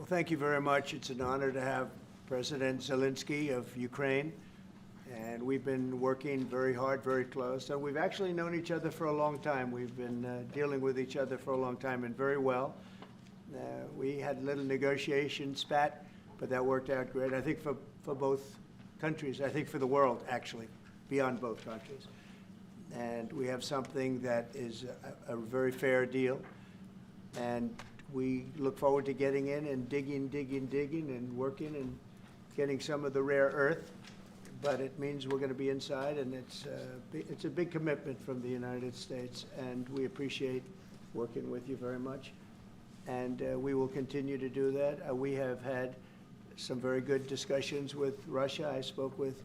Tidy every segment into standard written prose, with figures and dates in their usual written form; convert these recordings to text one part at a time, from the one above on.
Well, thank you very much. It's an honor to have President Zelenskyy of Ukraine. And we've been working very hard, very close. And we've actually known each other for a long time. We've been dealing with each other for a long time and very well. We had a little negotiation spat, but that worked out great. I think for both countries, I think for the world, actually, beyond both countries. And we have something that is a very fair deal. And we look forward to getting in and digging and working and getting some of the rare earth. But it means we're going to be inside, and it's a big commitment from the United States, and we appreciate working with you very much. And we will continue to do that. We have had some very good discussions with Russia. I spoke with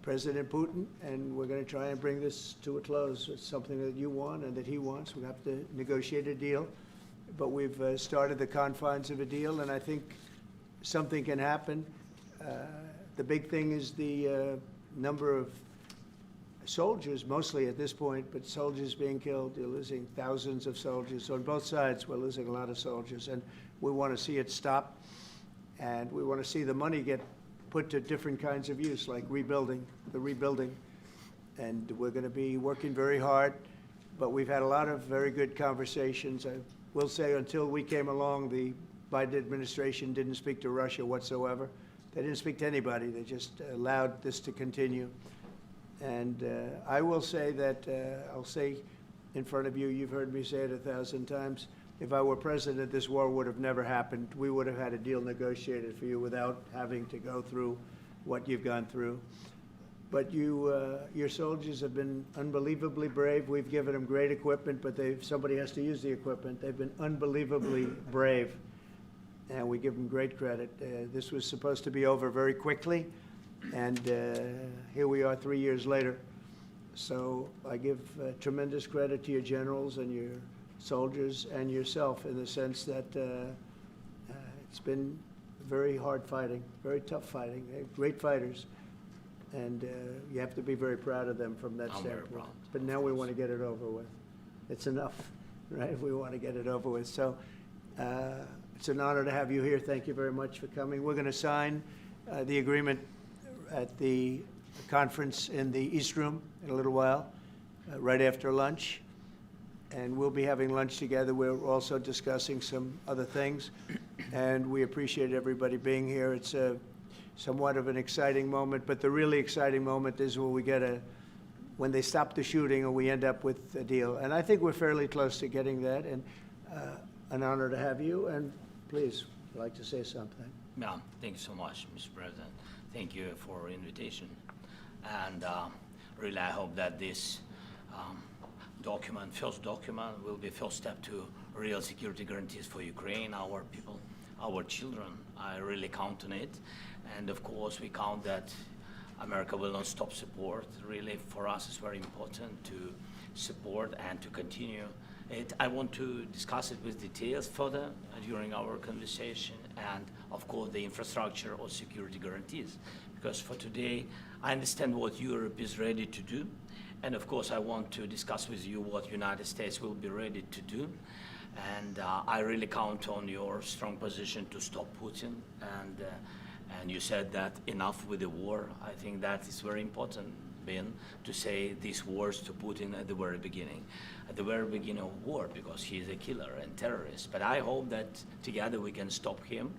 President Putin, and we're going to try and bring this to a close. It's something that you want and that he wants. We have to negotiate a deal, but we've started the confines of a deal, and I think something can happen. The big thing is the number of soldiers, mostly at this point, but soldiers being killed. You're losing thousands of soldiers. On both sides, we're losing a lot of soldiers, and we want to see it stop, and we want to see the money get put to different kinds of use, like rebuilding. And we're going to be working very hard, but we've had a lot of very good conversations. I will say until we came along, the Biden administration didn't speak to Russia whatsoever. They didn't speak to anybody. They just allowed this to continue. And I will say that, I'll say in front of you, you've heard me say it 1,000 times, if I were president, this war would have never happened. We would have had a deal negotiated for you without having to go through what you've gone through. But your soldiers have been unbelievably brave. We've given them great equipment, but somebody has to use the equipment. They've been unbelievably brave, and we give them great credit. This was supposed to be over very quickly, and here we are 3 years later. So I give tremendous credit to your generals and your soldiers and yourself in the sense that it's been very hard fighting, very tough fighting. They're great fighters, and you have to be very proud of them from that standpoint. But now we want to get it over with. It's enough, right? We want to get it over with. So it's an honor to have you here. Thank you very much for coming. We're going to sign the agreement at the conference in the East Room in a little while, right after lunch. And we'll be having lunch together. We're also discussing some other things. And we appreciate everybody being here. It's somewhat of an exciting moment, but the really exciting moment is when they stop the shooting and we end up with a deal. And I think we're fairly close to getting that, and an honor to have you. And please, if you'd like to say something. Yeah, thank you so much, Mr. President. Thank you for invitation. And really, I hope that this first document, will be first step to real security guarantees for Ukraine, our people, our children. I really count on it. And of course, we count that America will not stop support. Really, for us, it's very important to support and to continue it. I want to discuss it with details further during our conversation, and of course the infrastructure or security guarantees. Because for today, I understand what Europe is ready to do, and of course I want to discuss with you what United States will be ready to do. And I really count on your strong position to stop Putin. And you said that enough with the war. I think that is very important, Ben, to say these words to Putin at the very beginning of war, because he is a killer and terrorist. But I hope that together we can stop him.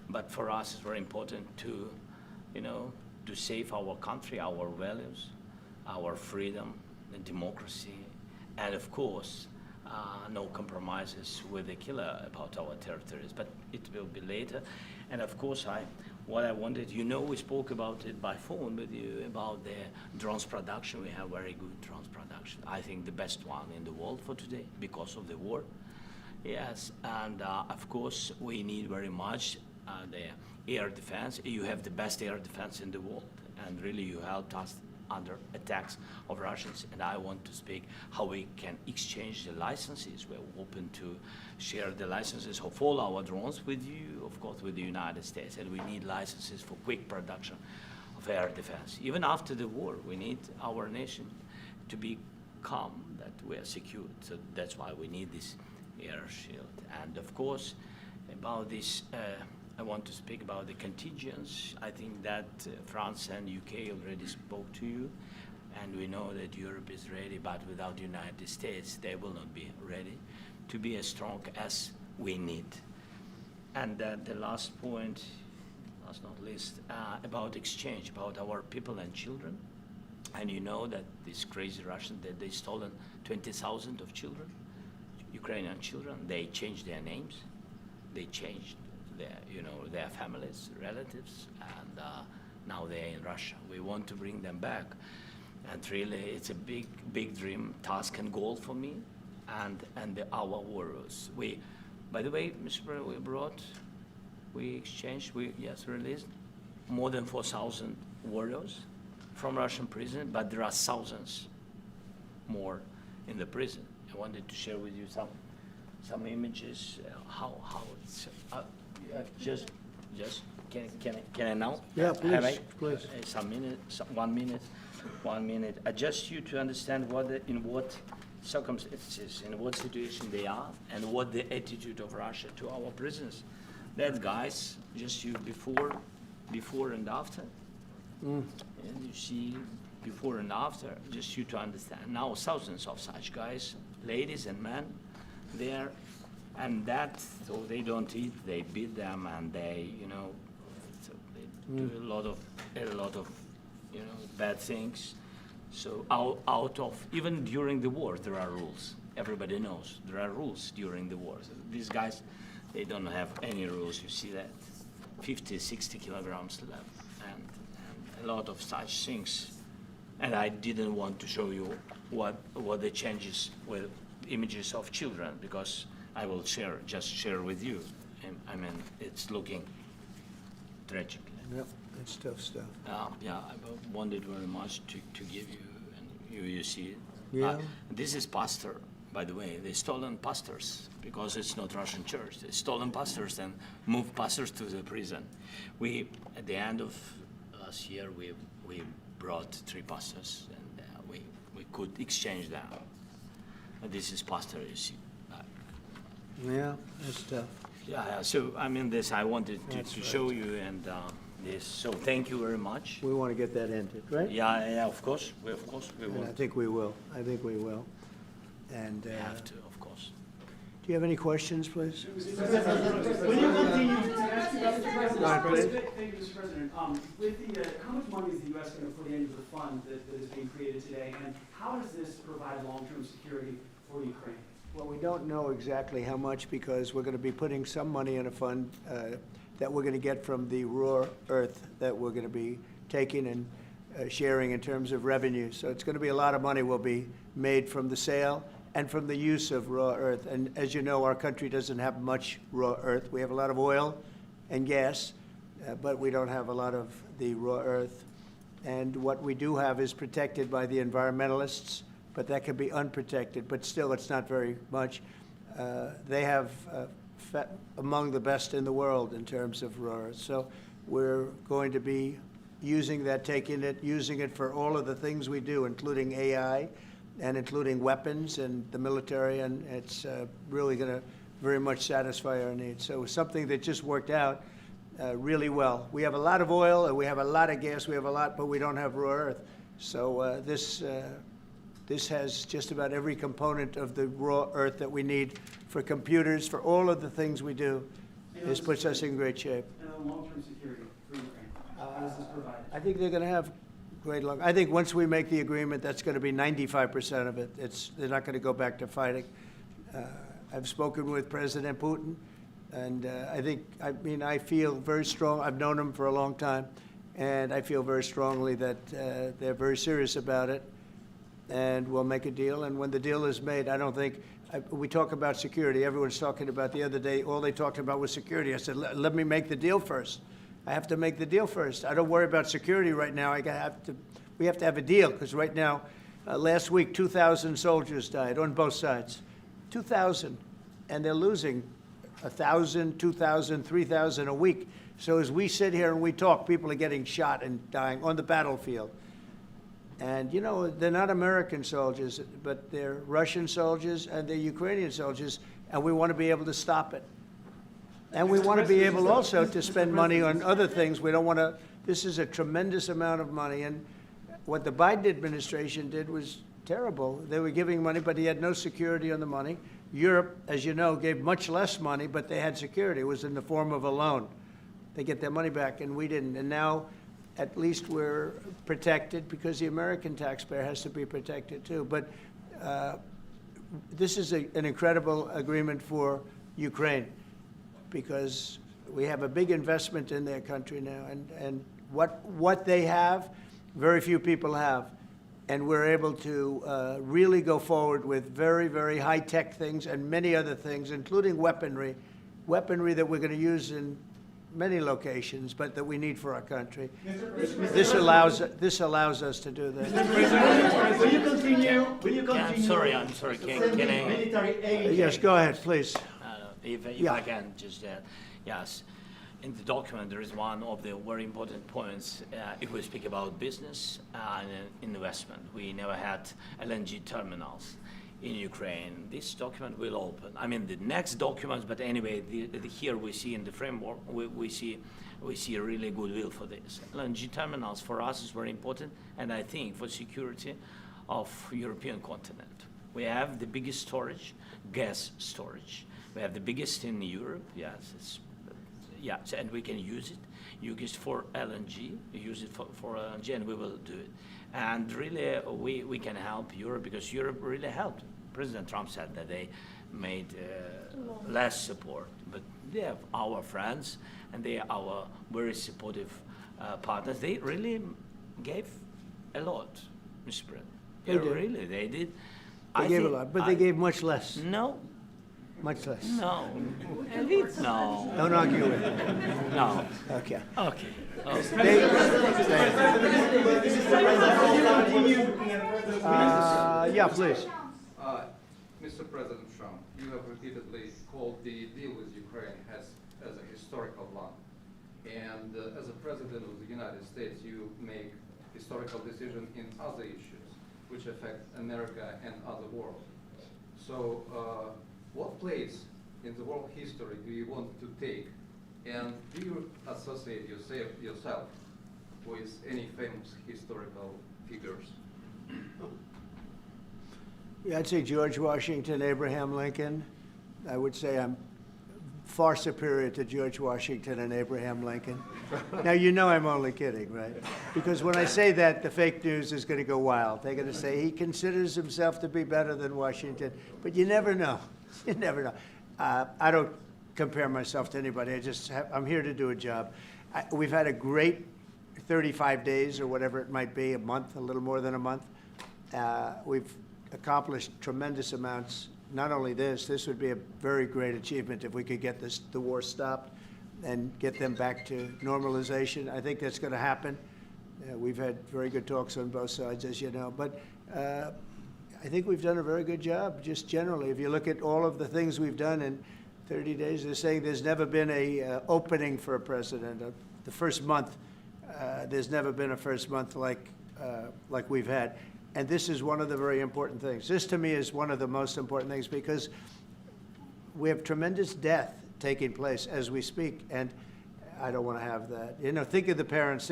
But for us, it's very important to, to save our country, our values, our freedom, and democracy, and of course, no compromises with the killer about our territories. But it will be later. And of course, what I wanted, we spoke about it by phone with you about the drones production. We have very good drones production. I think the best one in the world for today because of the war. Yes, and of course, we need very much the air defense. You have the best air defense in the world, and really you helped us under attacks of Russians. And I want to speak how we can exchange the licenses. We're open to share the licenses of all our drones with you, of course, with the United States. And we need licenses for quick production of air defense. Even after the war, we need our nation to be calm, that we are secured. So that's why we need this air shield. And of course, about this I want to speak about the contingents. I think that France and UK already spoke to you, and we know that Europe is ready, but without the United States, they will not be ready to be as strong as we need. And the last point, last not least, about exchange, about our people and children. And you know that these crazy Russians, that they stolen 20,000 of children, Ukrainian children. They changed their names, they changed their families, relatives, and now they're in Russia. We want to bring them back, and really, it's a big dream, task, and goal for me, and our warriors. By the way, Mr. President, we exchanged, released more than 4,000 warriors from Russian prison, but there are thousands more in the prison. I wanted to share with you some images, how it's, just, can I now? Yeah, please, Have I? please. One minute. Just you to understand in what circumstances, in what situation they are, and what the attitude of Russia to our prisoners. That guys, just you before and after. And you see before and after, just you to understand. Now thousands of such guys, ladies and men, there, and that, so they don't eat, they beat them, and they, so they do a lot of, bad things. So out of, even during the war, there are rules. Everybody knows there are rules during the war. So these guys, they don't have any rules. You see that 50, 60 kilograms left, and a lot of such things. And I didn't want to show you what the changes with images of children, because I will just share with you. And, I mean, it's looking tragic. Yep, that's tough stuff. Yeah, I wanted very much to give you, and you see it. Yeah. This is pastor, by the way. They stolen pastors because it's not Russian church. They stolen pastors and moved pastors to the prison. At the end of last year, we brought 3 pastors, and we could exchange them. And this is pastor, you see. Yeah, that's tough. Yeah. So I mean, this I wanted to show you, and this. So thank you very much. We want to get that ended, right? Yeah. Of course, we And will. I think we will. And We have to, of course. do you have any questions, please? When you continue to ask you about the president, Go ahead, please. thank you, Mr. President. With the, how much money is the U.S. going to put into the fund that is being created today, and how does this provide long-term security for Ukraine? Well, we don't know exactly how much, because we're going to be putting some money in a fund that we're going to get from the raw earth that we're going to be taking and sharing in terms of revenue. So it's going to be a lot of money will be made from the sale and from the use of raw earth. And as you know, our country doesn't have much raw earth. We have a lot of oil and gas, but we don't have a lot of the raw earth. And what we do have is protected by the environmentalists, but that can be unprotected. But still, it's not very much. They have among the best in the world in terms of raw earth. So we're going to be using that, using it for all of the things we do, including AI and including weapons and the military, and it's really going to very much satisfy our needs. So it's something that just worked out really well. We have a lot of oil and we have a lot of gas, but we don't have raw earth. So this has just about every component of the raw earth that we need for computers, for all of the things we do. This puts us in great shape. And the long-term security for Ukraine, how does this provide? I think they're going to have great luck. I think once we make the agreement, that's going to be 95% of it. They're not going to go back to fighting. I've spoken with President Putin, and I feel very strong. I've known him for a long time, and I feel very strongly that they're very serious about it, and we'll make a deal. And when the deal is made, I don't think we talk about security. Everyone's talking about the other day, all they talked about was security. I said, let me make the deal first. I have to make the deal first. I don't worry about security right now. We have to have a deal, because right now, last week, 2,000 soldiers died on both sides. 2,000, and they're losing 1,000, 2,000, 3,000 a week. So as we sit here and we talk, people are getting shot and dying on the battlefield. And, they're not American soldiers, but they're Russian soldiers and they're Ukrainian soldiers, and we want to be able to stop it. And we want to be able also to spend money on other things. We don't want to, this is a tremendous amount of money. And what the Biden administration did was terrible. They were giving money, but he had no security on the money. Europe, as you know, gave much less money, but they had security. It was in the form of a loan. They get their money back, and we didn't. And now, at least we're protected because the American taxpayer has to be protected too. But this is an incredible agreement for Ukraine because we have a big investment in their country now. And what they have, very few people have. And we're able to really go forward with very, very high-tech things and many other things, including weaponry that we're going to use in many locations, but that we need for our country. This allows us to do that. Will you continue? Yeah, I'm sorry. Can I? Military aid. Yes, go ahead, please. If Yeah. I can just yes. In the document, there is one of the very important points. If we speak about business and investment, we never had LNG terminals in Ukraine. This document will open. I mean, the next documents, but anyway, here we see in the framework, we see a really goodwill for this. LNG terminals for us is very important, and I think for security of European continent. We have the biggest storage, gas storage. We have the biggest in Europe. Yes, and we can use it for LNG, use it for LNG, and we will do it. And really, we can help Europe because Europe really helped. President Trump said that they made less support, but they have our friends, and they are our very supportive partners. They really gave a lot, Mr. President. They did. Really, they did. They gave a lot, but they gave much less. No. Much less. No. No. Don't argue with me. No. Okay. Okay. Yeah, please. Mr. President Trump, you have repeatedly called the deal with Ukraine as a historical one. And as a president of the United States, you make historical decisions in other issues which affect America and other world. So what place in the world history do you want to take? And do you associate yourself with any famous historical figures? Yeah, I'd say George Washington, Abraham Lincoln. I would say I'm far superior to George Washington and Abraham Lincoln. Now, you know I'm only kidding, right? Because when I say that, the fake news is going to go wild. They're going to say he considers himself to be better than Washington. But you never know. You never know. I don't compare myself to anybody. I'm here to do a job. We've had a great 35 days or whatever it might be, a month, a little more than a month. We've accomplished tremendous amounts. Not only this would be a very great achievement if we could get the war stopped and get them back to normalization. I think that's going to happen. We've had very good talks on both sides, as you know. But I think we've done a very good job, just generally. If you look at all of the things we've done in 30 days, they're saying there's never been a opening for a president. The first month, there's never been a first month like we've had. And this is one of the very important things. This, to me, is one of the most important things because we have tremendous death taking place as we speak, and I don't want to have that. You know, think of the parents,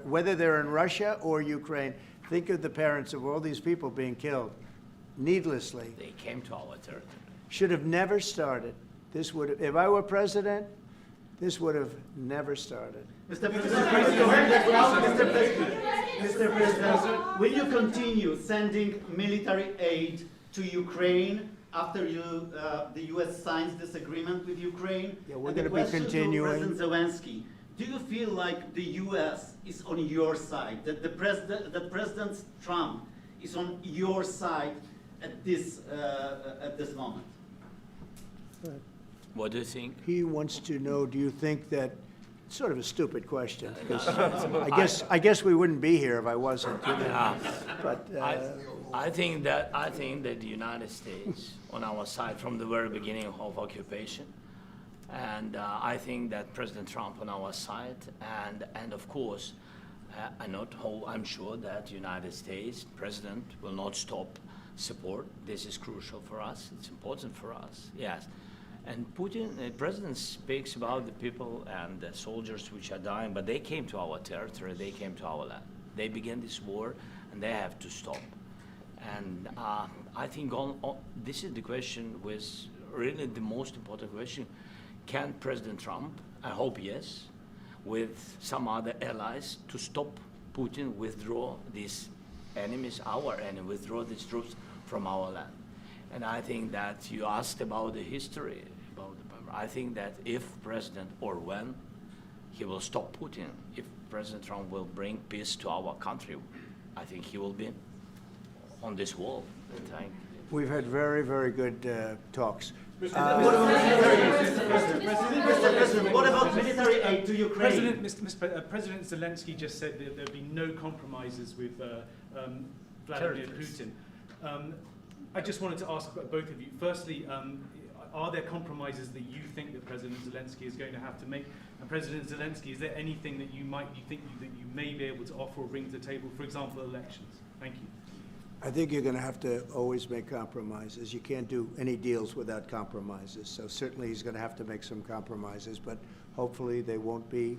whether they're in Russia or Ukraine, think of the parents of all these people being killed needlessly. They came to our territory. Should have never started. This would have, if I were president, this would have never started. Mr. President, will you continue sending military aid to Ukraine after the U.S. signs this agreement with Ukraine? Yeah, we're And going to be question continuing. To President Zelenskyy, do you feel like the U.S. is on your side, that President Trump is on your side at this moment? What do you think? He wants to know, do you think that, sort of a stupid question, because I guess we wouldn't be here if I wasn't. You know? But I think that the United States on our side from the very beginning of occupation, and I think that President Trump on our side, and of course, I'm sure that the United States President will not stop support. This is crucial for us. It's important for us. Yes. And Putin, the president speaks about the people and the soldiers which are dying, but they came to our territory, they came to our land. They began this war, and they have to stop. And I think this is the question, was really the most important question. Can President Trump, I hope yes, with some other allies, to stop Putin, withdraw these enemies, our enemy, withdraw these troops from our land? And I think that you asked about the history, I think that if President, or when, he will stop Putin, if President Trump will bring peace to our country, I think he will be on this wall. We've had very, very good talks. Mr. President, what about military aid to Ukraine? President Zelenskyy just said that there'd be no compromises with Vladimir Putin. I just wanted to ask both of you. Firstly, are there compromises that you think that President Zelenskyy is going to have to make? And President Zelenskyy, is there anything that you may be able to offer or bring to the table, for example, elections? Thank you. I think you're going to have to always make compromises. You can't do any deals without compromises. So certainly he's going to have to make some compromises, but hopefully they won't be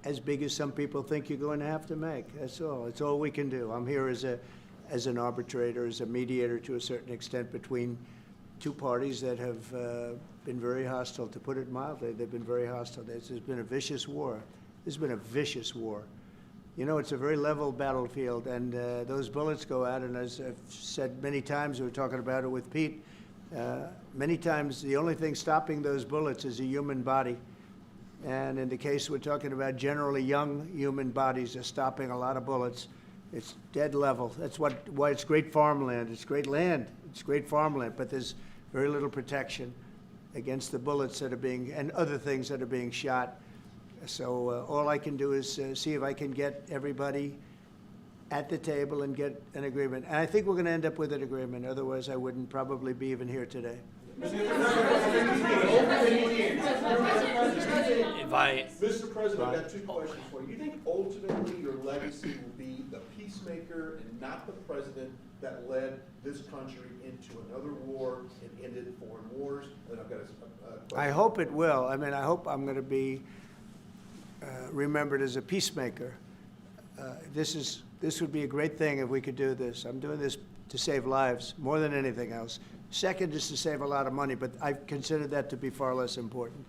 as big as some people think you're going to have to make. That's all. It's all we can do. I'm here as an arbitrator, as a mediator to a certain extent between two parties that have been very hostile, to put it mildly. They've been very hostile. This has been a vicious war. This has been a vicious war. You know, it's a very level battlefield, and those bullets go out, and as I've said many times, we were talking about it with Pete, many times the only thing stopping those bullets is a human body. And in the case we're talking about, generally young human bodies are stopping a lot of bullets. It's dead level. That's why it's great farmland. It's great land. It's great farmland, but there's very little protection against the bullets that are being, and other things that are being shot. So all I can do is see if I can get everybody at the table and get an agreement. And I think we're going to end up with an agreement. Otherwise, I wouldn't probably be even here today. Mr. President, I've got two questions for you. You think ultimately your legacy will be the peacemaker and not the president that led this country into another war and ended foreign wars? And I've got a question. I hope it will. I mean, I hope I'm going to be remembered as a peacemaker. This would be a great thing if we could do this. I'm doing this to save lives more than anything else. Second is to save a lot of money, but I consider that to be far less important.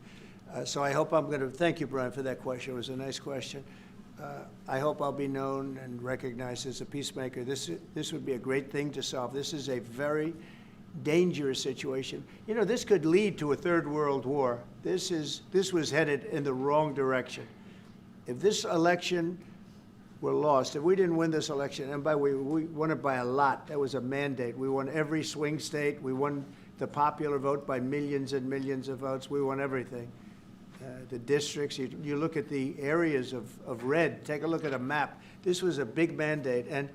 So I hope I'm going to, thank you, Brian, for that question. It was a nice question. I hope I'll be known and recognized as a peacemaker. This would be a great thing to solve. This is a very dangerous situation. You know, this could lead to a third world war. This was headed in the wrong direction. If this election were lost, if we didn't win this election, and by the way, we won it by a lot. That was a mandate. We won every swing state. We won the popular vote by millions and millions of votes. We won everything. The districts, you look at the areas of red, take a look at a map. This was a big mandate, and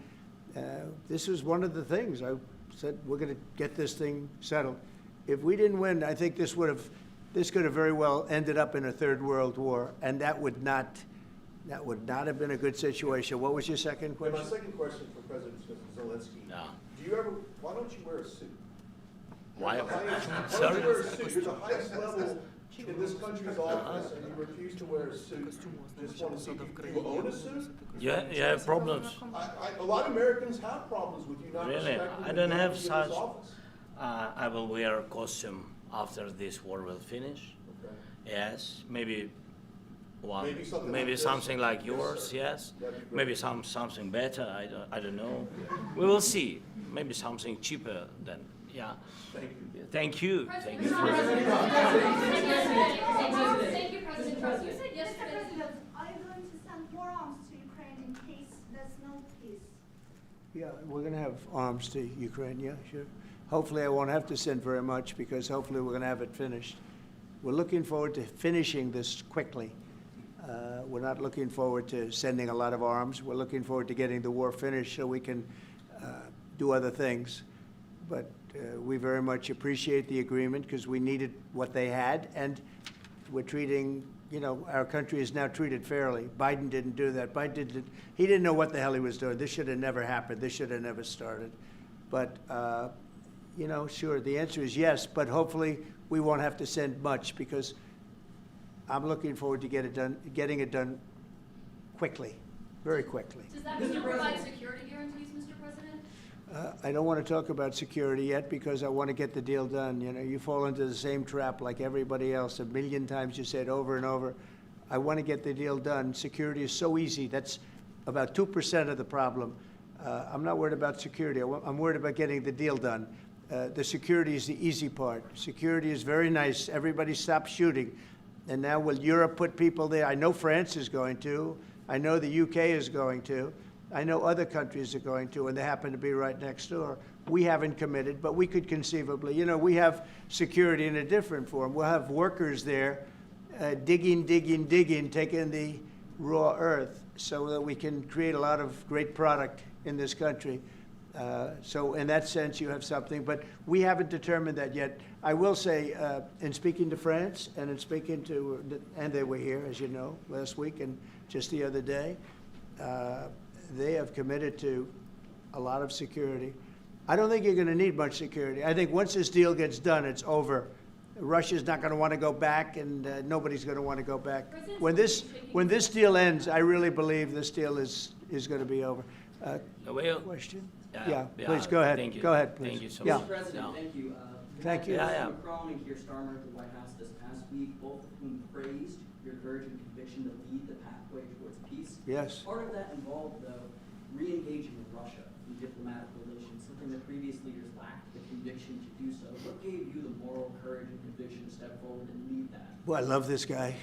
this was one of the things. I said, we're going to get this thing settled. If we didn't win, I think this could have very well ended up in a third world war, and that would not have been a good situation. What was your second And question? my second question for President Zelenskyy. No. Why don't you wear a suit? Why? Why don't Sorry? you wear a suit? You're the highest level in this country's office, and you refuse to wear a suit. Just want to see, do you own a suit? You have problems. A lot of Americans have problems with you not Really? respecting I the don't have authority of such. this office. I will wear a costume after this war will finish. Okay. Yes, maybe one, Maybe something like this. like yours. Yes, sir. Yes, That'd be great. maybe something better. I don't know. We will see. Maybe something cheaper than yeah. Thank you. Thank you. Thank you. Thank you, President Trump. You said Mr. yesterday. President, are you going to send more arms to Ukraine in case there's no peace? Yeah, we're going to have arms to Ukraine, yeah, sure. Hopefully I won't have to send very much, because hopefully we're going to have it finished. We're looking forward to finishing this quickly. We're not looking forward to sending a lot of arms. We're looking forward to getting the war finished so we can do other things. But we very much appreciate the agreement, because we needed what they had, and we're treating, you know, our country is now treated fairly. Biden didn't do that. He didn't know what the hell he was doing. This should have never happened. This should have never started. But, you know, sure, the answer is yes, but hopefully we won't have to send much, because I'm looking forward to getting it done quickly, very quickly. Does that mean you'll provide security guarantees, Mr. President? I don't want to talk about security yet, because I want to get the deal done. You know, you fall into the same trap like everybody else. 1,000,000 times you said over and over, I want to get the deal done. Security is so easy. That's about 2% of the problem. I'm not worried about security. I'm worried about getting the deal done. The security is the easy part. Security is very nice. Everybody stopped shooting. And now will Europe put people there? I know France is going to. I know the UK is going to. I know other countries are going to, and they happen to be right next door. We haven't committed, but we could conceivably. You know, we have security in a different form. We'll have workers there digging, taking the raw earth so that we can create a lot of great product in this country. So in that sense, you have something, but we haven't determined that yet. I will say, in speaking to France and in speaking to, and they were here, as you know, last week and just the other day, they have committed to a lot of security. I don't think you're going to need much security. I think once this deal gets done, it's over. Russia's not going to want to go back, and nobody's going to want to go back. When this deal ends, I really believe this deal is going to be over. Question? Yeah, please, go ahead. Thank you. Go ahead, please. Thank you so Yeah. much. Mr. President, Yeah. thank you. Thank you. Yeah. Macron and Keir Starmer at the White House this past week, both of whom praised your courage and conviction to lead the pathway towards peace. Yes. Part of that involved, though, re-engaging with Russia in diplomatic relations, something that previous leaders lacked the conviction to do so. What gave you the moral courage and conviction to step forward and lead that? Well, I love this guy.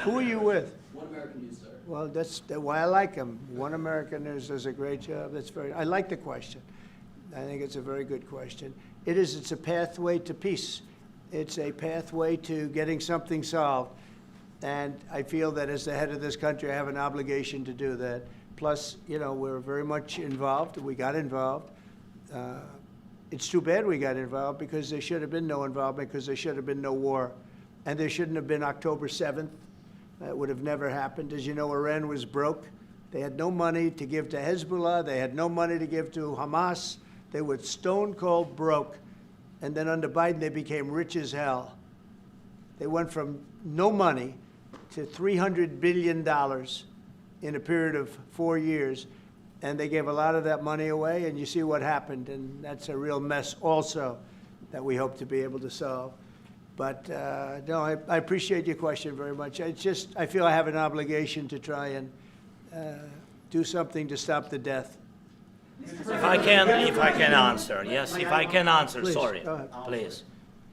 Who are you with? One American News, sir. Well, that's why I like him. One American News does a great job. I like the question. I think it's a very good question. It's a pathway to peace. It's a pathway to getting something solved. And I feel that as the head of this country, I have an obligation to do that. Plus, you know, we're very much involved. We got involved. It's too bad we got involved, because there should have been no involvement, because there should have been no war. And there shouldn't have been October 7th. That would have never happened. As you know, Iran was broke. They had no money to give to Hezbollah. They had no money to give to Hamas. They were stone cold broke. And then under Biden, they became rich as hell. They went from no money to $300 billion in a period of 4 years. And they gave a lot of that money away, and you see what happened. And that's a real mess also that we hope to be able to solve. But no, I appreciate your question very much. It's just, I feel I have an obligation to try and do something to stop the death. If I can answer, yes, if I can answer, Please, sorry, go ahead.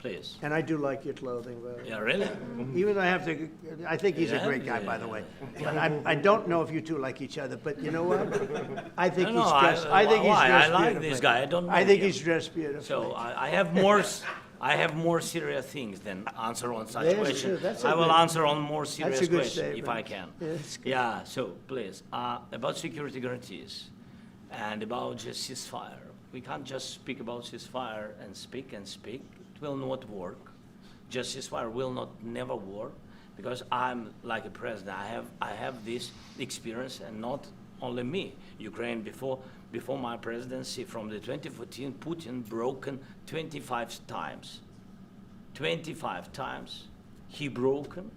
please. And I do like your clothing, by the way. Yeah, really? Even though I think he's a Yeah, great guy, yeah, by the way. yeah. But I don't know if you two like each other, but you know what? I think No, he's no, dressed, I think he's why? dressed I like beautifully. this guy. I don't know I think him. he's dressed beautifully. So I have more serious things than answer on such Yes, questions. sure, that's a I will good- answer on more serious a good questions if statement. I can. Yes. Yeah. So please, about security guarantees and about just ceasefire. We can't just speak about ceasefire and speak. It will not work. Just ceasefire will never work, because I'm like a president. I have this experience, and not only me. Ukraine before my presidency, from the 2014, Putin broken 25 times. 25 times he broken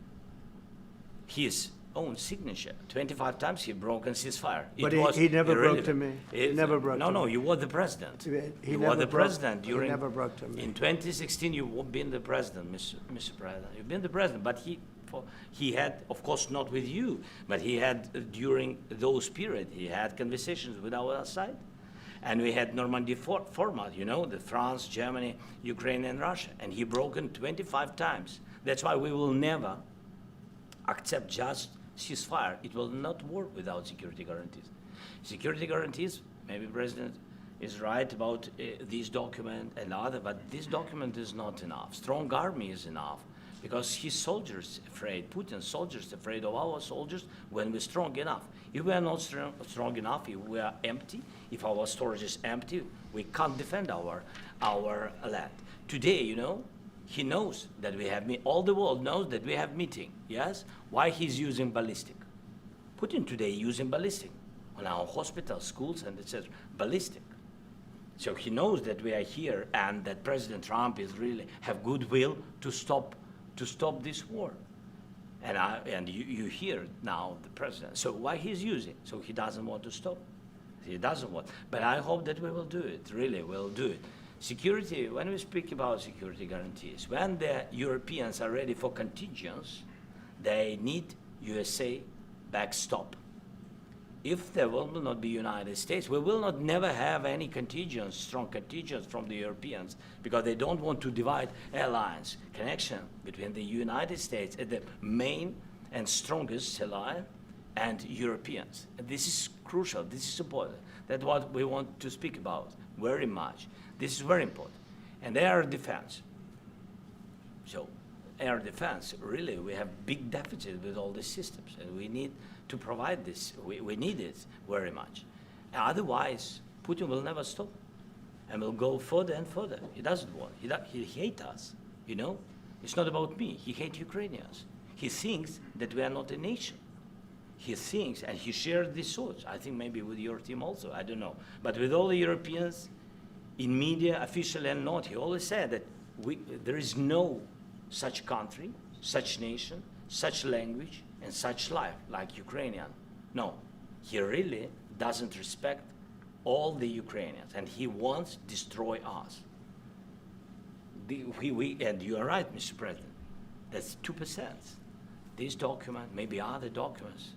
his own signature. 25 times he broken ceasefire. But he never broke to me. He It's- never broke No, to no, me. you were the president. He You never were the broke- president he during. never broke to me. In 2016, you've been the president, Mr. President. You've been the president, but he had, of course, not with you, but he had during those period, he had conversations with our side. And we had Normandy format, you know, the France, Germany, Ukraine, and Russia. And he broken 25 times. That's why we will never accept just ceasefire. It will not work without security guarantees. Security guarantees, maybe President is right about this document and other, but this document is not enough. Strong army is enough, because his soldiers afraid, Putin's soldiers afraid of our soldiers when we're strong enough. If we are not strong enough, if we are empty, if our storage is empty, we can't defend our land. Today, you know, he knows that we have, all the world knows that we have meeting, yes? Why he's using ballistic? Putin today using ballistic on our hospitals, schools, and etc. Ballistic. So he knows that we are here and that President Trump is really have goodwill to stop this war. And you hear now the president. So why he's using? So he doesn't want to stop. He doesn't want. But I hope that we will do it. Really, we'll do it. Security. When we speak about security guarantees, when the Europeans are ready for contingents, they need USA backstop. If there will not be United States, we will not never have any contingents, strong contingents from the Europeans, because they don't want to divide alliance connection between the United States as the main and strongest ally and Europeans. And this is crucial. This is important. That's what we want to speak about very much. This is very important. And air defense. So air defense, really, we have big deficit with all these systems, and we need to provide this. We need it very much. Otherwise, Putin will never stop and will go further and further. He doesn't want. He hates us, you know? It's not about me. He hates Ukrainians. He thinks that we are not a nation. He thinks, and he shares these thoughts. I think maybe with your team also, I don't know. But with all the Europeans, in media, officially and not, he always said that there is no such country, such nation, such language, and such life like Ukrainian. No, he really doesn't respect all the Ukrainians, and he wants to destroy us. And you are right, Mr. President, that's 2%. This document, maybe other documents,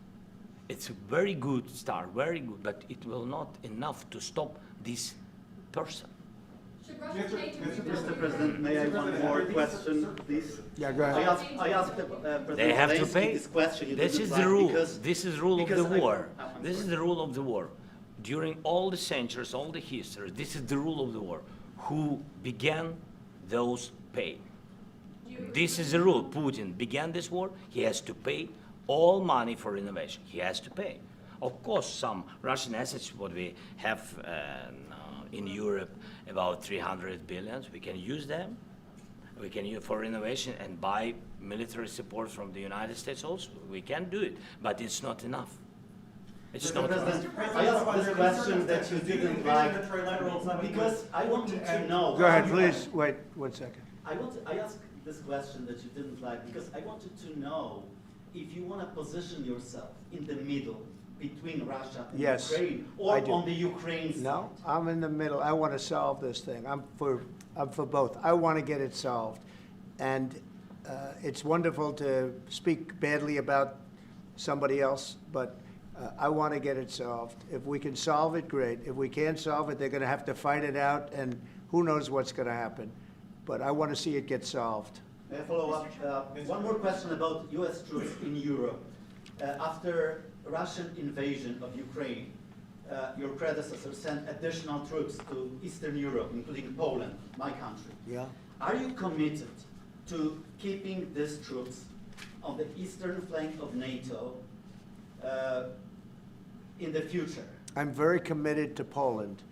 it's a very good start, very good, but it will not enough to stop this person. Should Russia change its Mr. President, may I have one more question, please? Yeah, go ahead. I asked President They have to Zelenskyy pay. this question. You This didn't is like the rule. because- This is the rule of because the I- war. I'm This is sorry. the rule of the war. During all the centuries, all the history, this is the rule of the war. Who began, those pay. Do you agree This with is the rule. Putin began this war. He has to pay all money for innovation. He has to pay. Of course, some Russian assets, what we have in Europe, about 300 billions, we can use them. We can use for innovation and buy military support from the United States also. We can do it, but it's not enough. It's not enough. President, I asked this question that you didn't like because I wanted to know. Go ahead, how you- please. Wait 1 second. I asked this question that you didn't like because I wanted to know if you want to position yourself in the middle between Russia and Yes, Ukraine I or do. on the Ukraine side. No, I'm in the middle. I want to solve this thing. I'm for both. I want to get it solved. And it's wonderful to speak badly about somebody else, but I want to get it solved. If we can solve it, great. If we can't solve it, they're going to have to fight it out, and who knows what's going to happen. But I want to see it get solved. May I follow up? One more question about U.S. troops in Europe. After Russian invasion of Ukraine, your predecessor sent additional troops to Eastern Europe, including Poland, my country. Yeah? Are you committed to keeping these troops on the eastern flank of NATO in the future? I'm very committed to Poland.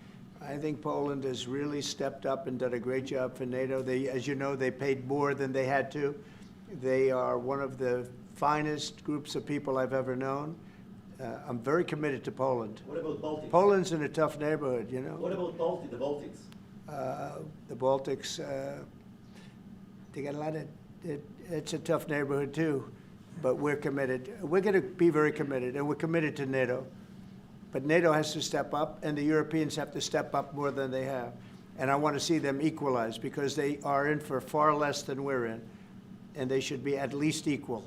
I think Poland has really stepped up and done a great job for NATO. They, as you know, they paid more than they had to. They are one of the finest groups of people I've ever known. I'm very committed to Poland. What about Baltics? Poland's in a tough neighborhood, you know. What about the Baltics? The Baltics, they got a lot of, it's a tough neighborhood too, but we're committed. We're going to be very committed, and we're committed to NATO. But NATO has to step up, and the Europeans have to step up more than they have. And I want to see them equalize, because they are in for far less than we're in, and they should be at least equal.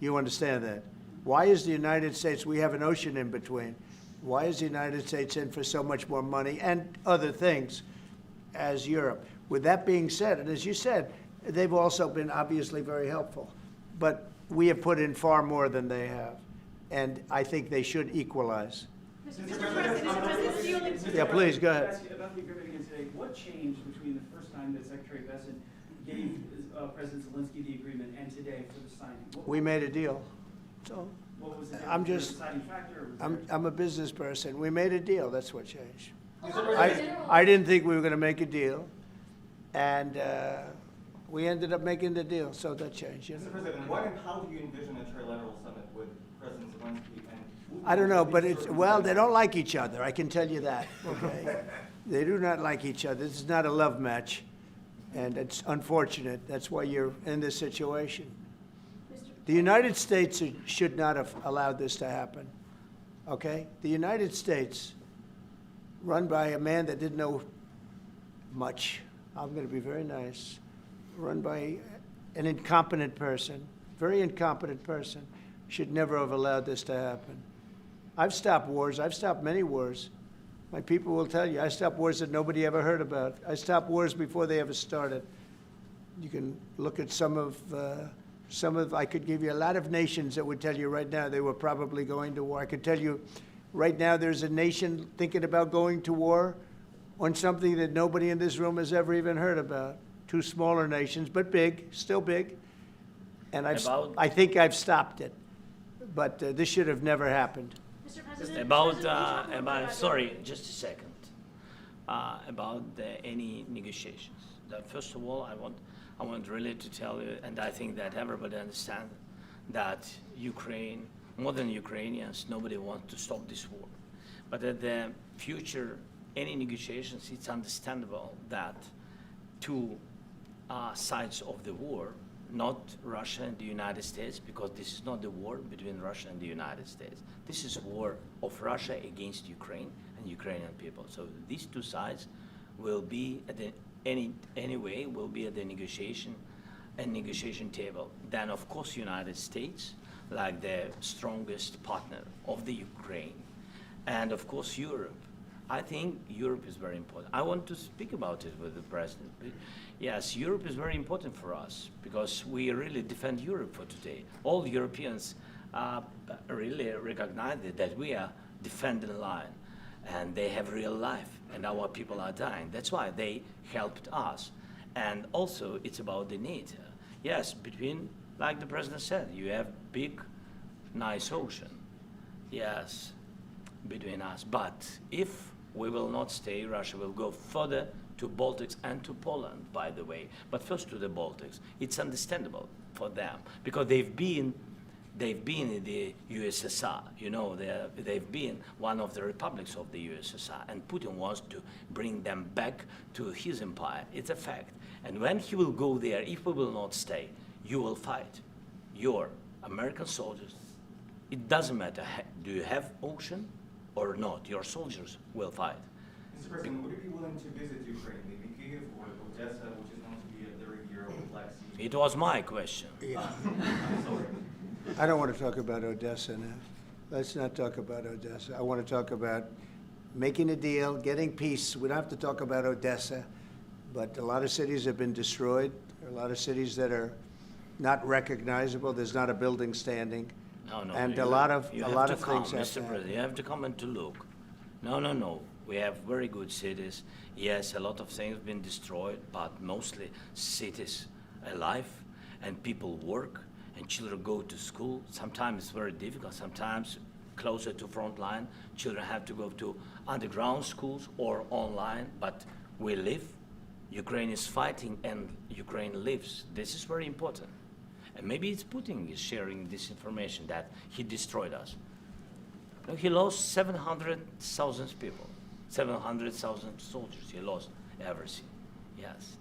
You understand that? Why is the United States, we have an ocean in between, why is the United States in for so much more money and other things as Europe? With that being said, and as you said, they've also been obviously very helpful, but we have put in far more than they have, and I think they should equalize. Mr. President, Yeah, please, go ahead. I ask you about the agreement again today. What changed between the first time that Secretary Bessent gave President Zelenskyy the agreement and today for the signing? We made a deal. So What was the I'm was there a just- deciding factor? Or was I'm a business person. We made a deal. That's what changed. General- I didn't think we were going to make a deal, and we ended up making the deal, so that changed, you know. Mr. President, when and how do you envision a trilateral summit with President Zelenskyy and Putin? I don't know, but it's, well, they don't like each other, I can tell you that, okay? They do not like each other. This is not a love match, and it's unfortunate. That's why you're in this situation. The United States should not have allowed this to happen, okay? The United States, run by a man that didn't know much, I'm going to be very nice, run by an incompetent person, very incompetent person, should never have allowed this to happen. I've stopped wars. I've stopped many wars. My people will tell you, I stopped wars that nobody ever heard about. I stopped wars before they ever started. You can look at some of, I could give you a lot of nations that would tell you right now they were probably going to war. I could tell you right now there's a nation thinking about going to war on something that nobody in this room has ever even heard about. Two smaller nations, but big, still big. And I think I've stopped it. But this should have never happened. Mr. President, Sorry, just a second. About any negotiations. First of all, I want really to tell you, and I think that everybody understands that Ukraine, more than Ukrainians, nobody wants to stop this war. But at the future, any negotiations, it's understandable that two sides of the war, not Russia and the United States, because this is not the war between Russia and the United States. This is a war of Russia against Ukraine and Ukrainian people. So these two sides will be at the anyway will be at the negotiation table. Then of course United States, like the strongest partner of the Ukraine, and of course Europe. I think Europe is very important. I want to speak about it with the president. Yes, Europe is very important for us because we really defend Europe for today. All Europeans really recognize that we are defending the line, and they have real life, and our people are dying. That's why they helped us. And also, it's about the NATO. Yes, between, like the president said, you have big, nice ocean. Yes, between us. But if we will not stay, Russia will go further to Baltics and to Poland, by the way. But first to the Baltics. It's understandable for them because they've been in the USSR. You know, they've been one of the republics of the USSR, and Putin wants to bring them back to his empire. It's a fact. And when he will go there, if we will not stay, you will fight. Your American soldiers, it doesn't matter, do you have ocean or not, your soldiers will fight. Mr. President, would you be willing to visit Ukraine, maybe Kyiv or Odessa, which is known to be a very Euro Black Sea? It was my question. Yeah. Sorry. I don't want to talk about Odessa now. Let's not talk about Odessa. I want to talk about making a deal, getting peace. We don't have to talk about Odessa, but a lot of cities have been destroyed. There are a lot of cities that are not recognizable. There's not a building standing. No, and a lot of things have Mr. President, you have to come and to look. No. We have very good cities. Yes, a lot of things have been destroyed, but mostly cities alive, and people work, and children go to school. Sometimes it's very difficult. Sometimes closer to front line, children have to go to underground schools or online, but we live. Ukraine is fighting, and Ukraine lives. This is very important. And maybe it's Putin is sharing this information that he destroyed us. No, he lost 700,000 people, 700,000 soldiers. He lost everything. Yes.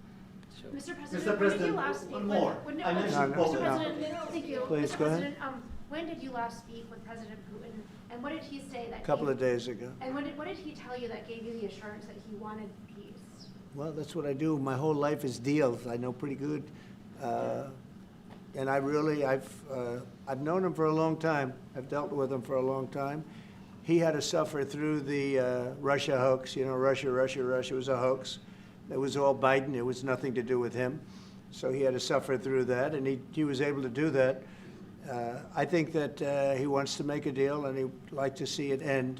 So. Mr. President, Mr. when did you President, last speak one with? more. When did, I mentioned Mr. Poland. President, thank you. Please, Mr. go ahead. President, when did you last speak with President Putin, and what did he say that? A couple of days ago. And what did he tell you that gave you the assurance that he wanted peace? Well, that's what I do. My whole life is deals. I know pretty good. And I've known him for a long time. I've dealt with him for a long time. He had to suffer through the Russia hoax. You know, Russia was a hoax. It was all Biden. It was nothing to do with him. So he had to suffer through that, and he was able to do that. I think that he wants to make a deal, and he'd like to see it end.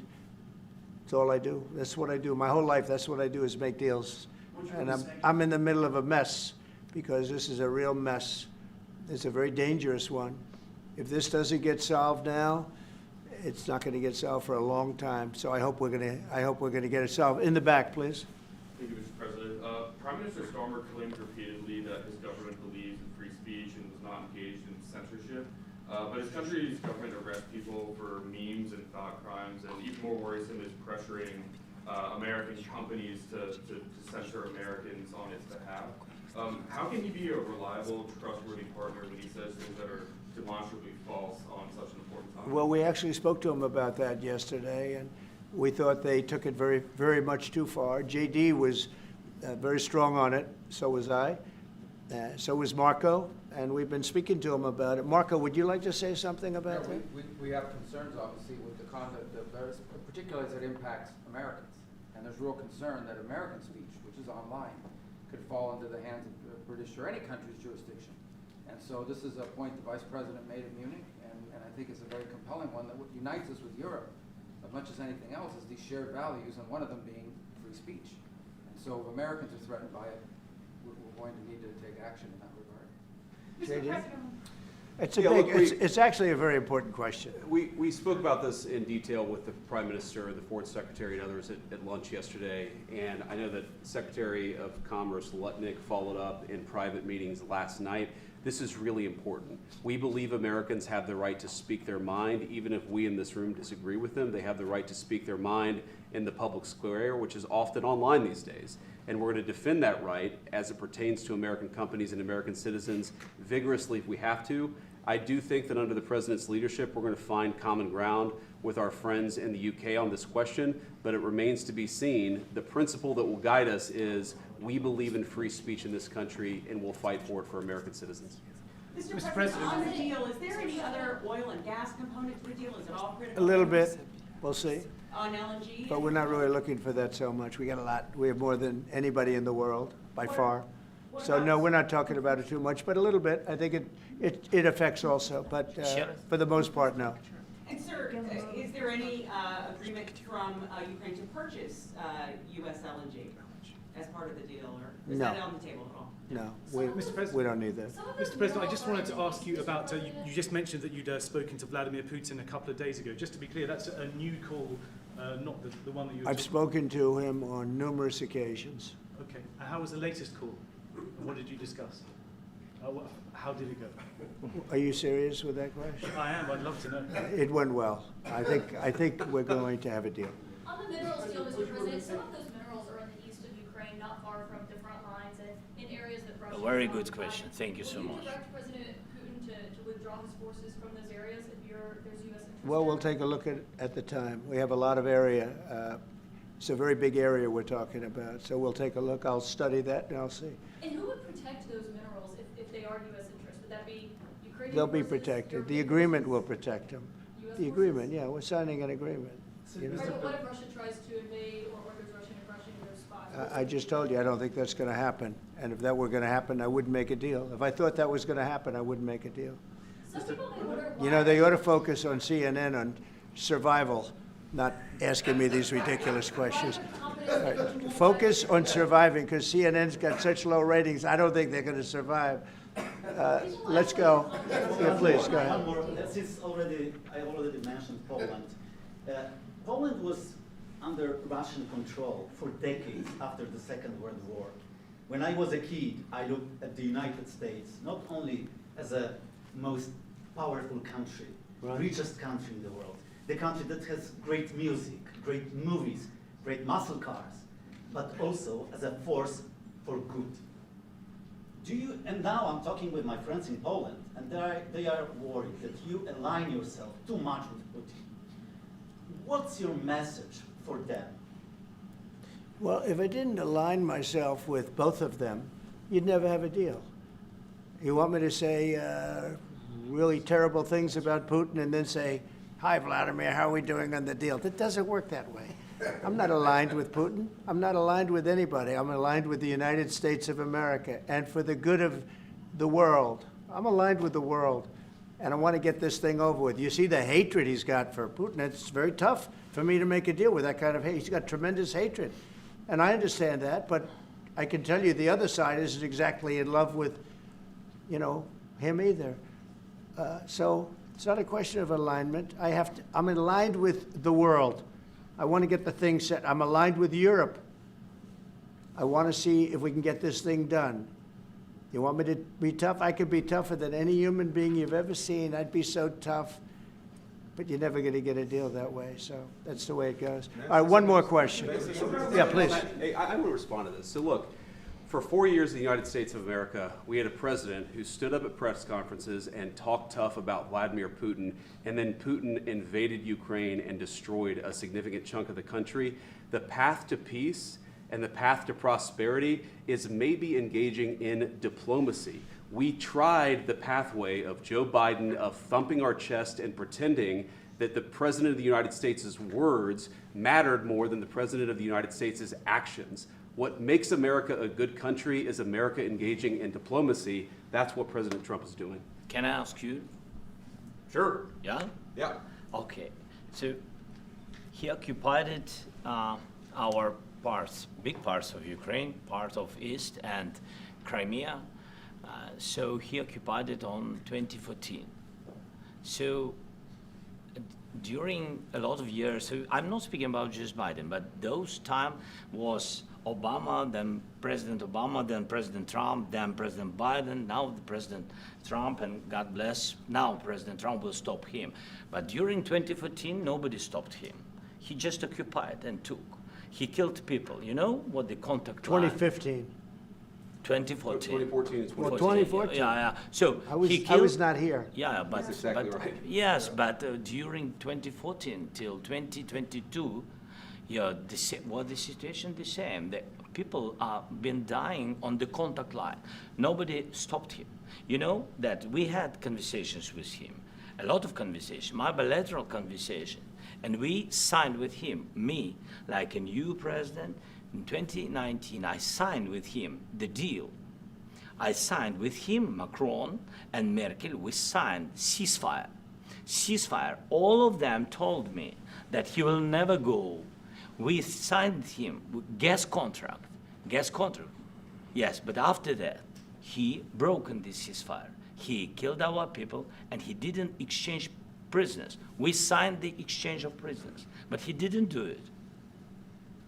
That's all I do. That's what I do. My whole life, that's what I do is make deals. And I'm in the middle of a mess because this is a real mess. It's a very dangerous one. If this doesn't get solved now, it's not going to get solved for a long time. So I hope we're going to get it solved. In the back, please. Thank you, Mr. President. Prime Minister Starmer claimed repeatedly that his government believes in free speech and was not engaged in censorship. But his country's government arrests people for memes and thought crimes, and even more worrisome is pressuring American companies to censor Americans on its behalf. How can he be a reliable, trustworthy partner when he says things that are demonstrably false on such an important topic? Well, we actually spoke to him about that yesterday, and we thought they took it very, very much too far. JD was very strong on it, so was I, so was Marco, and we've been speaking to him about it. Marco, would you like to say something about that? We have concerns, obviously, with the conduct of those, particularly as it impacts Americans. And there's real concern that American speech, which is online, could fall into the hands of the British or any country's jurisdiction. And so this is a point the Vice President made in Munich, and I think it's a very compelling one that unites us with Europe as much as anything else is these shared values, and one of them being free speech. And so if Americans are threatened by it, we're going to need to take action in that regard. Mr. JD? President, It's a Yeah, big, look, it's actually a very important question. We spoke about this in detail with the Prime Minister, the Foreign Secretary, and others at lunch yesterday. And I know that Secretary of Commerce Lutnick followed up in private meetings last night. This is really important. We believe Americans have the right to speak their mind, even if we in this room disagree with them. They have the right to speak their mind in the public square, which is often online these days. And we're going to defend that right as it pertains to American companies and American citizens vigorously if we have to. I do think that under the President's leadership, we're going to find common ground with our friends in the UK on this question, but it remains to be seen. The principle that will guide us is we believe in free speech in this country, and we'll fight for it for American citizens. Mr. President, on the deal, is there any other oil and gas component to the deal? Is it all critical? A little bit, we'll see. On LNG? But we're not really looking for that so much. We got a lot. We have more than anybody in the world, by far. So no, we're not talking about it too much, but a little bit. I think it affects also, but for the most part, no. And sir, is there any agreement from Ukraine to purchase U.S. LNG as part of the deal, or is No. that on the table at all? No, Mr. President. we don't need that. Mr. President, I just wanted to ask you about, you just mentioned that you'd spoken to Vladimir Putin a couple of days ago. Just to be clear, that's a new call, not the one that you were I've spoken to him on numerous occasions. Okay, and how was the latest call? And what did you discuss? How did it go? Are you serious with that question? I am, I'd love to know. It went well. I think we're going to have a deal. On the minerals deal, Mr. President, some of those minerals are in the east of Ukraine, not far from the front lines, and in areas that Russia. A very good question. Thank you so much. Will you direct President Putin to withdraw his forces from those areas if there's U.S. interest? Well, we'll there? take a look at the time. We have a lot of area. It's a very big area we're talking about, so we'll take a look. I'll study that and I'll see. And who would protect those minerals if they are U.S. interest? Would that be Ukrainian They'll be forces, protected. The European agreement forces, will protect them. US The forces? agreement, yeah, we're signing an agreement. You know? Right, but what if Russia tries to invade or orders Russian aggression in those spots? I just told you, I don't think that's going to happen. And if that were going to happen, I wouldn't make a deal. If I thought that was going to happen, I wouldn't make a deal. Some people may wonder You know, why- they ought to focus on CNN on survival, not asking me these ridiculous questions. All right. Focus on surviving, because CNN's got such low ratings, I don't think they're going to survive. Let's go. Yeah, please, go ahead. One more. Since I already mentioned Poland. Poland was under Russian control for decades after the Second World War. When I was a kid, I looked at the United States not only as a most powerful country, Right. richest country in the world, the country that has great music, great movies, great muscle cars, but also as a force for good. And now I'm talking with my friends in Poland, and they are worried that you align yourself too much with Putin. What's your message for them? Well, if I didn't align myself with both of them, you'd never have a deal. You want me to say really terrible things about Putin and then say, "Hi, Vladimir, how are we doing on the deal?" That doesn't work that way. I'm not aligned with Putin. I'm not aligned with anybody. I'm aligned with the United States of America. And for the good of the world, I'm aligned with the world. And I want to get this thing over with. You see the hatred he's got for Putin. It's very tough for me to make a deal with that kind of hate. He's got tremendous hatred. And I understand that, but I can tell you the other side isn't exactly in love with, him either. So it's not a question of alignment. I'm aligned with the world. I want to get the thing set. I'm aligned with Europe. I want to see if we can get this thing done. You want me to be tough? I could be tougher than any human being you've ever seen. I'd be so tough. but you're never going to get a deal that way, so that's the way it goes. All right, one more question. Yeah, please. Hey, I want to respond to this. So look, for 4 years in the United States of America, we had a president who stood up at press conferences and talked tough about Vladimir Putin, and then Putin invaded Ukraine and destroyed a significant chunk of the country. The path to peace and the path to prosperity is maybe engaging in diplomacy. We tried the pathway of Joe Biden, of thumping our chest and pretending that the President of the United States' words mattered more than the President of the United States' actions. What makes America a good country is America engaging in diplomacy. That's what President Trump is doing. Can I ask you? Sure. Yeah? Yeah. Okay. So he occupied our parts, big parts of Ukraine, part of East and Crimea. So he occupied it on 2014. So during a lot of years, so I'm not speaking about just Biden, but those time was Obama, then President Obama, then President Trump, then President Biden, now the President Trump, and God bless, now President Trump will stop him. But during 2014, nobody stopped him. He just occupied and took. He killed people. You know what the contact line? 2015. 2014. 2014 is Well, 2014. Yeah. So I killed, was not here. Yeah, but That's exactly but, right. Yes, but during 2014 till 2022, yeah, the situation the same. The people are been dying on the contact line. Nobody stopped him. You know that we had conversations with him, a lot of conversation, my bilateral conversation, and we signed with him. Me, like a new president. In 2019, I signed with him the deal. I signed with him, Macron and Merkel, we signed ceasefire. Ceasefire, all of them told me that he will never go. We signed him with gas contract, yes, but after that, he broken this ceasefire. He killed our people and he didn't exchange prisoners. We signed the exchange of prisoners, but he didn't do it.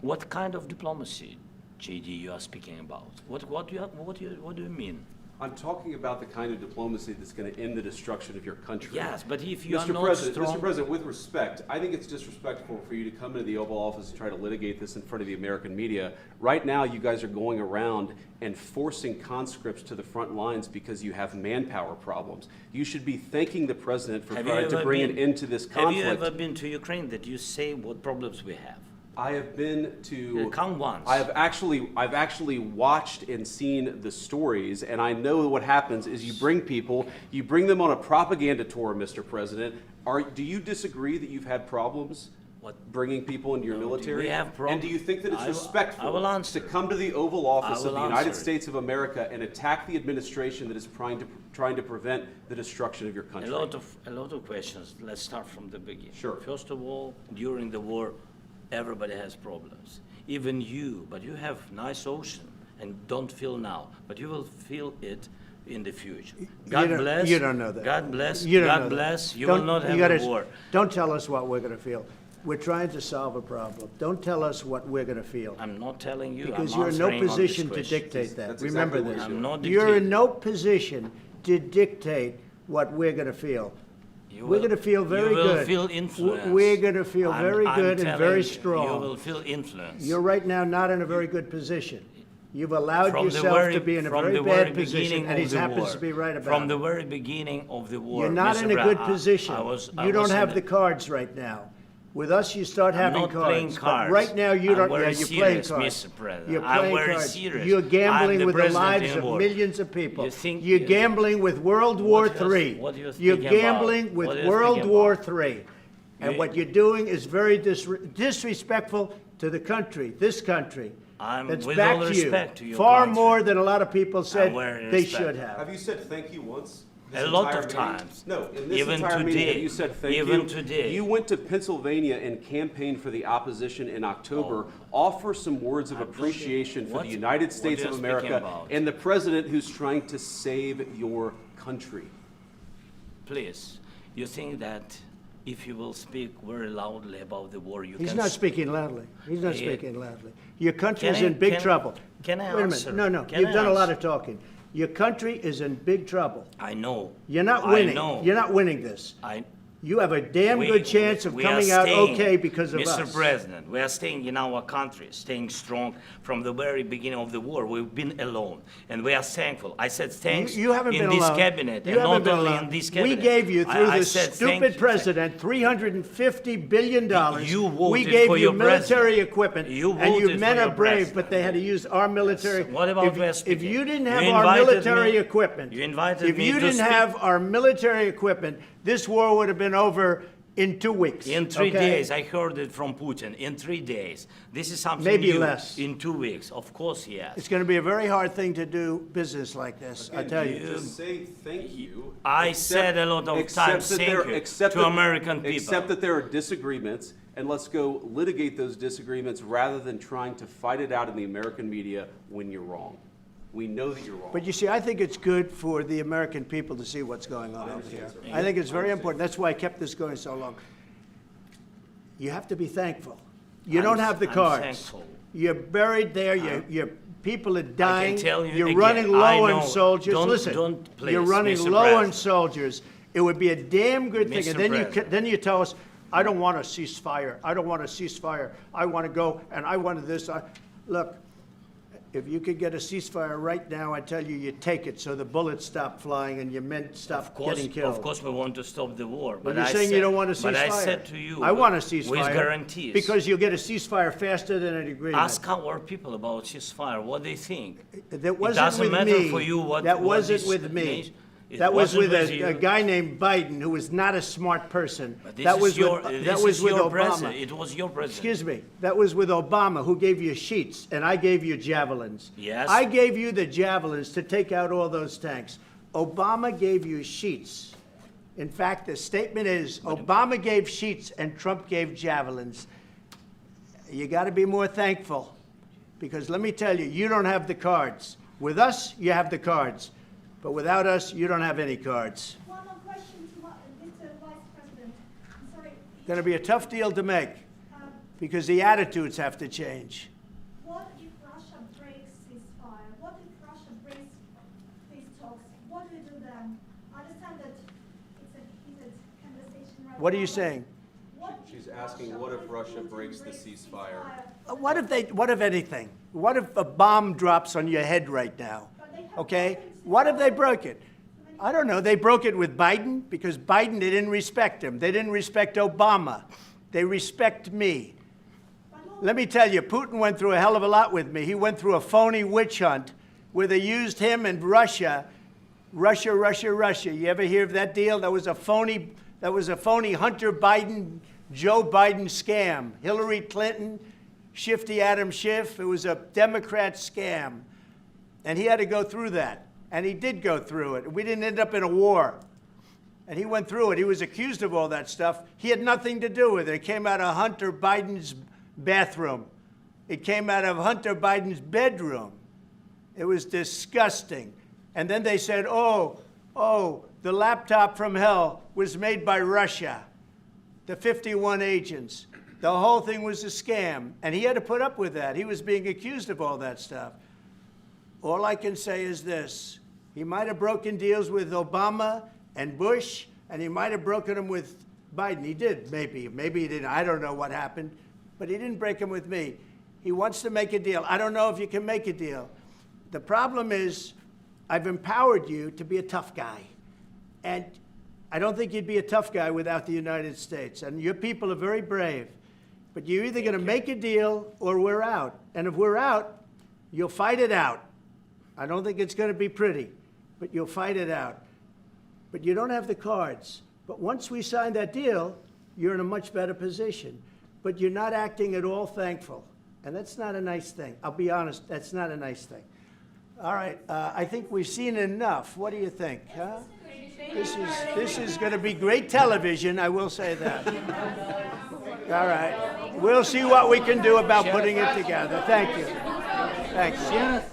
What kind of diplomacy, JD, you are speaking about? What do you mean? I'm talking about the kind of diplomacy that's going to end the destruction of your country. Yes, but if you are Mr. not President, strong... Mr. President, with respect, I think it's disrespectful for you to come into the Oval Office and try to litigate this in front of the American media. Right now, you guys are going around and forcing conscripts to the front lines because you have manpower problems. You should be thanking the President for trying to bring an end to this conflict. Have you ever been to Ukraine that you say what problems we have? I have been to. Come once. I've actually watched and seen the stories, and I know what happens is you bring them on a propaganda tour, Mr. President. Do you disagree that you've had problems bringing people into your military? We have problems. And do you think that it's respectful to come to the Oval Office of the United States of America and attack the administration that is trying to prevent the destruction of your country? A lot of questions. Let's start from the beginning. Sure. First of all, during the war, everybody has problems. Even you, but you have nice ocean and don't feel now, but you will feel it in the future. God bless. You don't know that. God bless. You don't God know bless. that. You will not have a war. Don't tell us what we're going to feel. We're trying to solve a problem. Don't tell us what we're going to feel. I'm not telling you. Because I'm you're in no answering on this position to question. dictate that. That's Remember exactly what this. I'm not You're in dictating. no position to dictate what we're going to feel. We're will- going to feel very You will good. feel influenced. We're going to feel very I'm good and telling very you, strong. You will feel influence. You're right now not in a very good position. You've allowed From the yourself very- to be in a from very the very bad position, beginning and he of the happens war. to be right about From it. the very beginning of the war. You're not Mr. in a Brown, good position. I You don't was have in the cards right now. With us, you start I'm having not cards. playing But cards. right now, you I'm don't. very Yeah, you're playing serious, cards. Mr. President. You're I'm playing very cards. serious. You're I'm gambling the with the president lives in of war. millions of people. You think- You're gambling with World War What do you- III. what do you You're think about? gambling with What do you World think War about? III. And You- what you're doing is very disrespectful to the country, this country. I'm That's with back all to respect you. to your Far country. more than a lot of people said very they respect. should have. Have you said thank you once? A this lot entire of meeting? times. No, in this Even entire meeting, today. have you said thank you? Even today. You went to Pennsylvania and campaigned for the opposition in October. Offer some words of appreciation for What- the United what States are of you America speaking about? and the president who's trying to save your country. Please, you think that if you will speak very loudly about the war, you He's can... not speaking loudly. He's not Yeah. speaking loudly. Your country Can is I- in big can- trouble. can I Wait a answer? minute. No. Can You've I done a lot answer? of talking. Your country is in big trouble. I know. You're not I winning. know. You're not winning this. you have a damn We- good chance of we are coming out staying, okay because of us. Mr. President, we are staying in our country, staying strong from the very beginning of the war. We've been alone, and we are thankful. I said thanks You haven't in been this alone. cabinet, You and haven't not been only alone. in this cabinet. We gave you, through I this said thank stupid you. president, $350 billion. You voted We gave for you your military president. equipment, You and you voted men for are your brave, president. but they had to use our military. What about If West you didn't You have our invited military me- equipment, you invited if me you to didn't speak. have our military equipment, this war would have been over in 2 weeks. In 3 okay? days, I heard it from Putin. In 3 days, this is something Maybe new. less. In 2 weeks, of course, yes. It's going to be a very hard thing to do business like this, I tell you. Just say thank you. I Accept- said a lot of accept times that thank there- you accept to that- American people. Accept that there are disagreements, and let's go litigate those disagreements rather than trying to fight it out in the American media when you're wrong. We know that you're wrong. But you see, I think it's good for the American people to see what's going on over here. I think it's very important. That's why I kept this going so long. You have to be thankful. You don't have the I'm cards. thankful. You're buried there. Your people are dying. tell you You're again, running I low know. on soldiers. Don't- Listen, don't, please, you're running Mr. low on President. soldiers. It would be a damn good thing. Mr. And then President. then you tell us, I don't want a ceasefire. I don't want a ceasefire. I want to go and I wanted this. Look, if you could get a ceasefire right now, I tell you, you take it so the bullets stop flying and your men stop getting killed. Of course, we want to stop the war. But But you're I saying said, you don't want a ceasefire. But I said to you, I want a ceasefire. with guarantees. Because you'll get a ceasefire faster than an agreement. Ask our people about ceasefire, what they think. That wasn't it doesn't with matter me. for you what. That what wasn't this with me. nation- it That was wasn't with you. a guy named Biden, who was not a smart person. But this That is was your, with, this that was is with your Obama. president. It was your president. Excuse me. That was with Obama, who gave you sheets, and I gave you javelins. Yes. I gave you the javelins to take out all those tanks. Obama gave you sheets. In fact, the statement is, Obama gave sheets and Trump gave javelins. You got to be more thankful, because let me tell you, you don't have the cards. With us, you have the cards. But without us, you don't have any cards. One more question to Mr. Vice President. I'm sorry. Going to be a tough deal to make, because the attitudes have to change. What if Russia breaks ceasefire? What if Russia breaks these talks? What do we do then? I understand that it's a heated conversation right now. What are you but saying? what if She's asking, what if Russia Putin breaks the ceasefire? What if anything? What if a bomb drops on your head right now? But they have Okay? weapons What if they to- broke it? I don't know. They broke it with Biden because Biden, they didn't respect him. They didn't respect Obama. They respect me. Let me tell you, Putin went through a hell of a lot with me. He went through a phony witch hunt where they used him and Russia. You ever hear of that deal? That was a phony Hunter Biden, Joe Biden scam. Hillary Clinton, Shifty Adam Schiff. It was a Democrat scam. And he had to go through that. And he did go through it. We didn't end up in a war. And he went through it. He was accused of all that stuff. He had nothing to do with it. It came out of Hunter Biden's bathroom. It came out of Hunter Biden's bedroom. It was disgusting. And then they said, oh, the laptop from hell was made by Russia, the 51 agents. The whole thing was a scam. And he had to put up with that. He was being accused of all that stuff. All I can say is this. He might have broken deals with Obama and Bush, and he might have broken them with Biden. He did, maybe. Maybe he didn't. I don't know what happened. But he didn't break them with me. He wants to make a deal. I don't know if you can make a deal. The problem is I've empowered you to be a tough guy. And I don't think you'd be a tough guy without the United States. And your people are very brave. But you're either going to make a deal or we're out. And if we're out, you'll fight it out. I don't think it's going to be pretty, but you'll fight it out. But you don't have the cards. But once we sign that deal, you're in a much better position. But you're not acting at all thankful. And that's not a nice thing. I'll be honest, that's not a nice thing. All right, I think we've seen enough. What do you think? Huh? This is going to be great television, I will say that. All right. We'll see what we can do about putting it together. Thank you. Thanks.